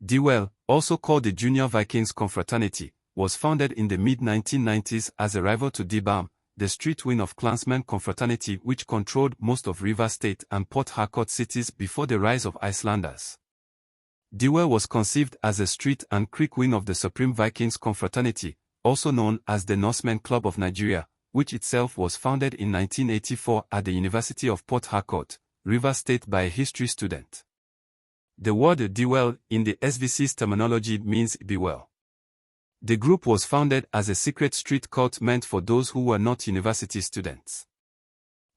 Dewell, also called the Junior Viking's Confraternity, was founded in the mid-1990s as a rival to DBAM, the street wing of Klansmen Confraternity which controlled most of Rivers State and Port-harcourt cities before the rise of Icelanders. Dewell was conceived as a street and creek wing of the Supreme Viking's Confraternity, also known as the Norsemen Club of Nigeria, which itself was founded in 1984 at the University of Port-harcourt, Rivers State by a history student. The word Dewell in the SVC's terminology means be well. The group was founded as a secret street cult meant for those who were not university students.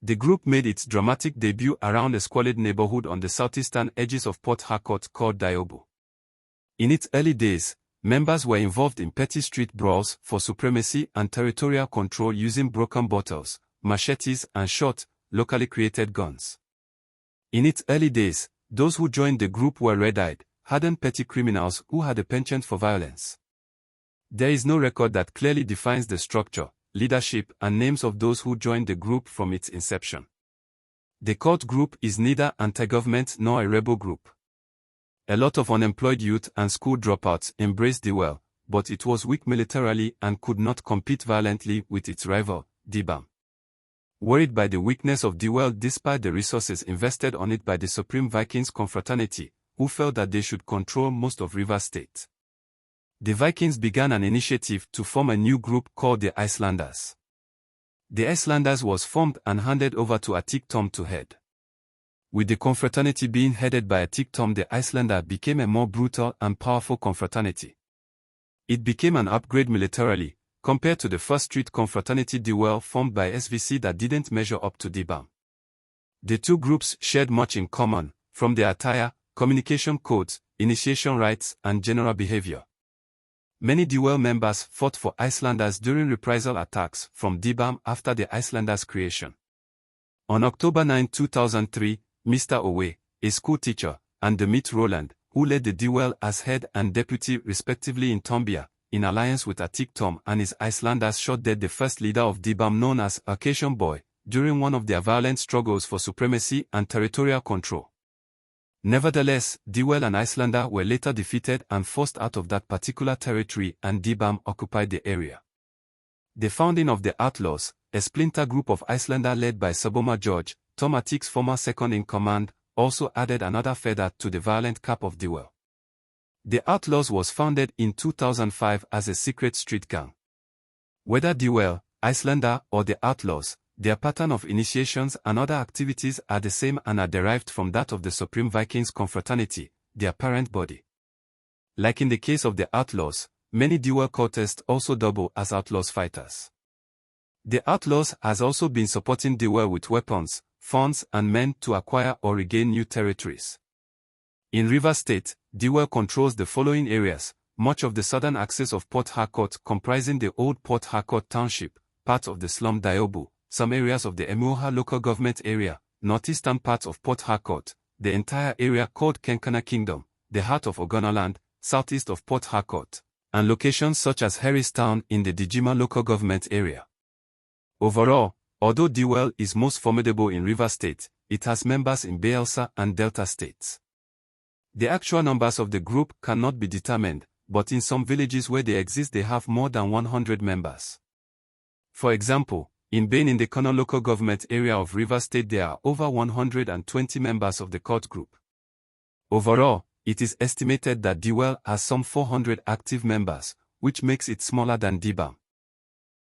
The group made its dramatic debut around a squalid neighborhood on the southeastern edges of Port-harcourt called Diobu. In its early days, members were involved in petty street brawls for supremacy and territorial control using broken bottles, machetes and short, locally created guns. In its early days, those who joined the group were red-eyed, hardened petty criminals who had a penchant for violence. There is no record that clearly defines the structure, leadership and names of those who joined the group from its inception. The cult group is neither anti-government nor a rebel group. A lot of unemployed youth and school dropouts embraced Dewell, but it was weak militarily and could not compete violently with its rival, DBAM. Worried by the weakness of Dewell despite the resources invested on it by the Supreme Viking's Confraternity, who felt that they should control most of Rivers State, the Vikings began an initiative to form a new group called the Icelanders. The Icelanders was formed and handed over to Atik Tom to head. With the confraternity being headed by Atik Tom, the Icelander became a more brutal and powerful confraternity. It became an upgrade militarily, compared to the first street confraternity Dewell formed by SVC that didn't measure up to DBAM. The two groups shared much in common, from their attire, communication codes, initiation rites, and general behavior. Many Dewell members fought for Icelanders during reprisal attacks from DBAM after the Icelanders' creation. On October 9, 2003, Mr. Owe, a school teacher, and Demit Roland, who led the Dewell as head and deputy respectively in Tombia, in alliance with Atik Tom and his Icelanders, shot dead the first leader of DBAM known as Occasion Boy, during one of their violent struggles for supremacy and territorial control. Nevertheless, Dewell and Icelander were later defeated and forced out of that particular territory, and DBAM occupied the area. The founding of the Outlaws, a splinter group of Icelander led by Saboma George, Tom Atik's former second-in-command, also added another feather to the violent cap of Dewell. The Outlaws was founded in 2005 as a secret street gang. Whether Dewell, Icelander, or the Outlaws, their pattern of initiations and other activities are the same and are derived from that of the Supreme Viking's Confraternity, their parent body. Like in the case of the Outlaws, many Dewell cultists also double as Outlaws fighters. The Outlaws has also been supporting Dewell with weapons, funds and men to acquire or regain new territories. In Rivers State, Dewell controls the following areas: much of the southern axis of Port-harcourt comprising the old Port-harcourt township, parts of the slum Diobu, some areas of the Emuoha local government area, northeastern parts of Port-harcourt, the entire area called Kenkana Kingdom, the heart of Ogonaland, southeast of Port-harcourt, and locations such as Harristown in the Dijima local government area. Overall, although Dewell is most formidable in Rivers State, it has members in Bayelsa and Delta states. The actual numbers of the group cannot be determined, but in some villages where they exist they have more than 100 members. For example, in Bain in the Kono local government area of Rivers State there are over 120 members of the cult group. Overall, it is estimated that Dewell has some 400 active members, which makes it smaller than DBAM.